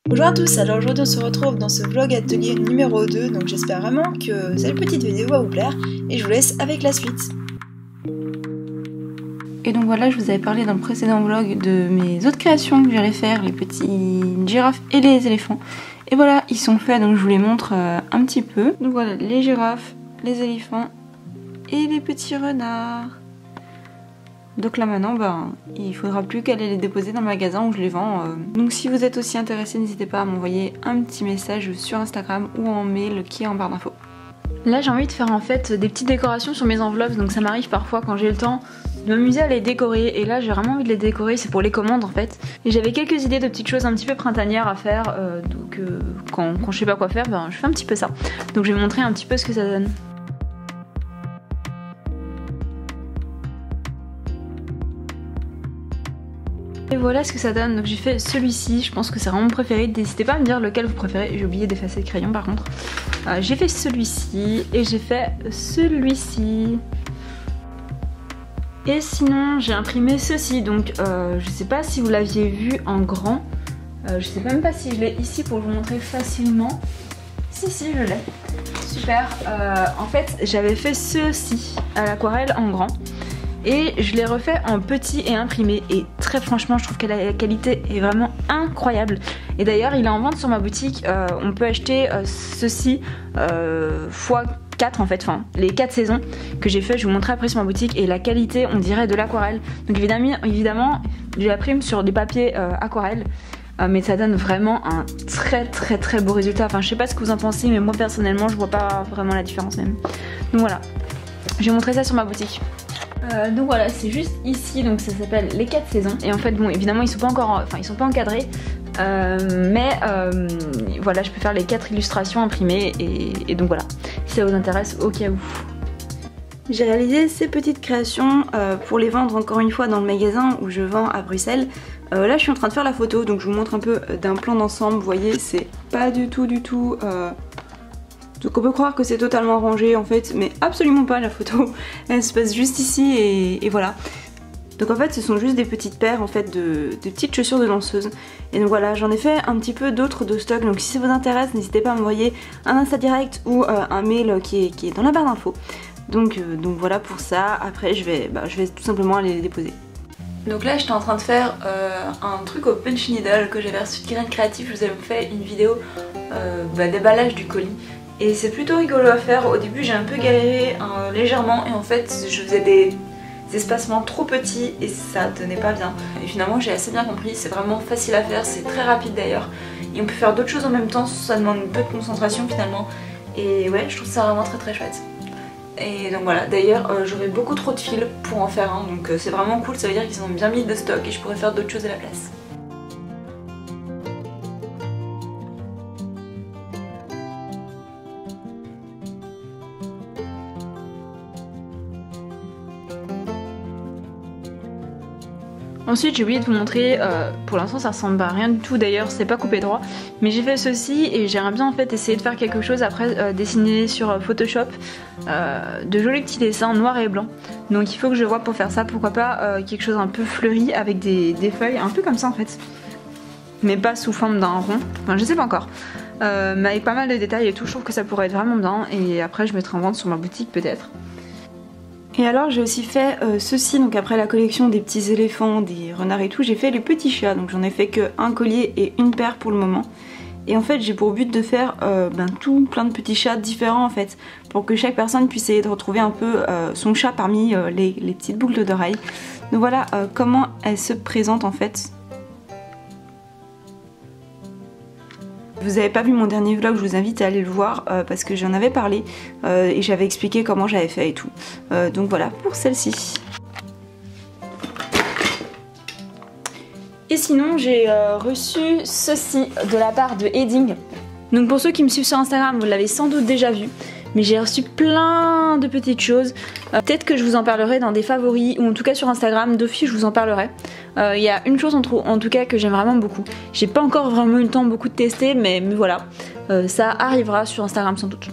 Bonjour à tous, alors aujourd'hui on se retrouve dans ce vlog atelier numéro 2, donc j'espère vraiment que cette petite vidéo va vous plaire et je vous laisse avec la suite. Et donc voilà, je vous avais parlé dans le précédent vlog de mes autres créations que j'irai faire, les petits girafes et les éléphants. Et voilà, ils sont faits, donc je vous les montre un petit peu. Donc voilà, les girafes, les éléphants et les petits renards. Donc là maintenant, il faudra plus qu'aller les déposer dans le magasin où je les vends. Donc si vous êtes aussi intéressé, n'hésitez pas à m'envoyer un petit message sur Instagram ou en mail qui est en barre d'infos. Là j'ai envie de faire en fait des petites décorations sur mes enveloppes, donc ça m'arrive parfois quand j'ai le temps de m'amuser à les décorer, et là j'ai vraiment envie de les décorer, c'est pour les commandes en fait. Et j'avais quelques idées de petites choses un petit peu printanières à faire, donc quand je sais pas quoi faire, je fais un petit peu ça. Donc je vais vous montrer un petit peu ce que ça donne. Et voilà ce que ça donne, donc j'ai fait celui-ci, je pense que c'est vraiment mon préféré, n'hésitez pas à me dire lequel vous préférez, j'ai oublié d'effacer le crayon par contre. J'ai fait celui-ci et j'ai fait celui-ci. Et sinon j'ai imprimé ceci, donc je sais pas si vous l'aviez vu en grand, je sais même pas si je l'ai ici pour vous montrer facilement. Si je l'ai, super. En fait j'avais fait ceci à l'aquarelle en grand. Et je l'ai refait en petit et imprimé, et très franchement je trouve que la qualité est vraiment incroyable. Et d'ailleurs il est en vente sur ma boutique, on peut acheter ceci x4 en fait, enfin les 4 saisons que j'ai fait, je vous montrerai après sur ma boutique, et la qualité on dirait de l'aquarelle. Donc évidemment je l'imprime sur des papiers aquarelle, mais ça donne vraiment un très beau résultat. Enfin je sais pas ce que vous en pensez, mais moi personnellement je vois pas vraiment la différence même. Donc voilà, je vais montrer ça sur ma boutique. Donc voilà, c'est juste ici, donc ça s'appelle les 4 saisons, et en fait bon évidemment ils sont pas encore, enfin ils sont pas encadrés, mais voilà, je peux faire les 4 illustrations imprimées, et donc voilà, si ça vous intéresse au cas où. J'ai réalisé ces petites créations pour les vendre encore une fois dans le magasin où je vends à Bruxelles. Là je suis en train de faire la photo, donc je vous montre un peu d'un plan d'ensemble. Vous voyez, c'est pas du tout donc on peut croire que c'est totalement rangé en fait, mais absolument pas. La photo elle se passe juste ici, et voilà. Donc en fait ce sont juste des petites paires en fait de petites chaussures de danseuse. Et donc voilà, j'en ai fait un petit peu d'autres de stock, donc si ça vous intéresse n'hésitez pas à m'envoyer un Insta direct ou un mail qui est dans la barre d'infos. Donc voilà pour ça. Après je vais tout simplement aller les déposer. Donc là j'étais en train de faire un truc au punch needle que j'avais reçu de Graines Créatives. Je vous avais fait une vidéo déballage du colis. Et c'est plutôt rigolo à faire. Au début j'ai un peu galéré légèrement, et en fait je faisais des espacements trop petits et ça tenait pas bien. Et finalement j'ai assez bien compris, c'est vraiment facile à faire, c'est très rapide d'ailleurs. Et on peut faire d'autres choses en même temps, ça demande un peu de concentration finalement. Et ouais, je trouve ça vraiment très chouette. Et donc voilà, d'ailleurs j'aurais beaucoup trop de fils pour en faire un, donc c'est vraiment cool, ça veut dire qu'ils ont bien mis de stock et je pourrais faire d'autres choses à la place. Ensuite j'ai oublié de vous montrer, pour l'instant ça ressemble à rien du tout d'ailleurs, c'est pas coupé droit, mais j'ai fait ceci et j'aimerais bien en fait essayer de faire quelque chose après, dessiner sur Photoshop de jolis petits dessins noir et blanc. Donc il faut que je vois pour faire ça, pourquoi pas quelque chose un peu fleuri avec des feuilles, un peu comme ça en fait, mais pas sous forme d'un rond, enfin je sais pas encore. Mais avec pas mal de détails et tout, je trouve que ça pourrait être vraiment bien, et après je mettrai en vente sur ma boutique peut-être. Et alors j'ai aussi fait ceci, donc après la collection des petits éléphants, des renards et tout, j'ai fait les petits chats, donc j'en ai fait que un collier et une paire pour le moment. Et en fait j'ai pour but de faire tout plein de petits chats différents en fait, pour que chaque personne puisse essayer de retrouver un peu son chat parmi les petites boucles d'oreilles. Donc voilà comment elle se présente en fait. Vous n'avez pas vu mon dernier vlog, je vous invite à aller le voir parce que j'en avais parlé et j'avais expliqué comment j'avais fait et tout. Donc voilà pour celle-ci. Et sinon j'ai reçu ceci de la part de Heading. Donc pour ceux qui me suivent sur Instagram, vous l'avez sans doute déjà vu. Mais j'ai reçu plein de petites choses. Peut-être que je vous en parlerai dans des favoris, ou en tout cas sur Instagram, d'office je vous en parlerai. Il y a une chose en tout cas que j'aime vraiment beaucoup. J'ai pas encore vraiment eu le temps beaucoup de tester, mais voilà. Ça arrivera sur Instagram sans doute.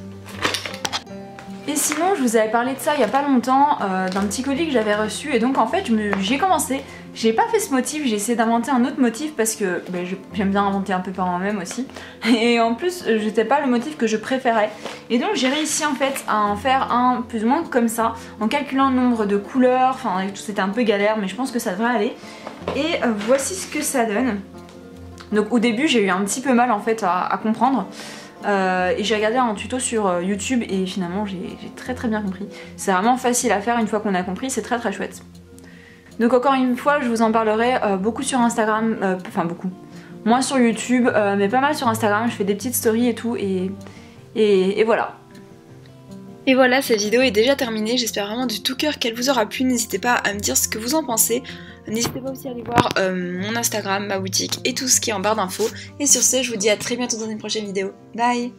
Et sinon je vous avais parlé de ça il y a pas longtemps, d'un petit colis que j'avais reçu, et donc en fait j'ai commencé J'ai pas fait ce motif, j'ai essayé d'inventer un autre motif parce que j'aime bien inventer un peu par moi-même aussi. Et en plus, j'étais pas le motif que je préférais. Et donc j'ai réussi en fait à en faire un plus ou moins comme ça, en calculant le nombre de couleurs, enfin c'était un peu galère mais je pense que ça devrait aller. Et voici ce que ça donne. Donc au début j'ai eu un petit peu mal en fait à comprendre. Et j'ai regardé un tuto sur YouTube et finalement j'ai très bien compris. C'est vraiment facile à faire une fois qu'on a compris, c'est très chouette. Donc encore une fois, je vous en parlerai beaucoup sur Instagram, enfin beaucoup, moins sur YouTube, mais pas mal sur Instagram, je fais des petites stories et tout, et voilà. Et voilà, cette vidéo est déjà terminée, j'espère vraiment du tout cœur qu'elle vous aura plu, n'hésitez pas à me dire ce que vous en pensez, n'hésitez pas aussi à aller voir mon Instagram, ma boutique et tout ce qui est en barre d'infos, et sur ce, je vous dis à très bientôt dans une prochaine vidéo, bye.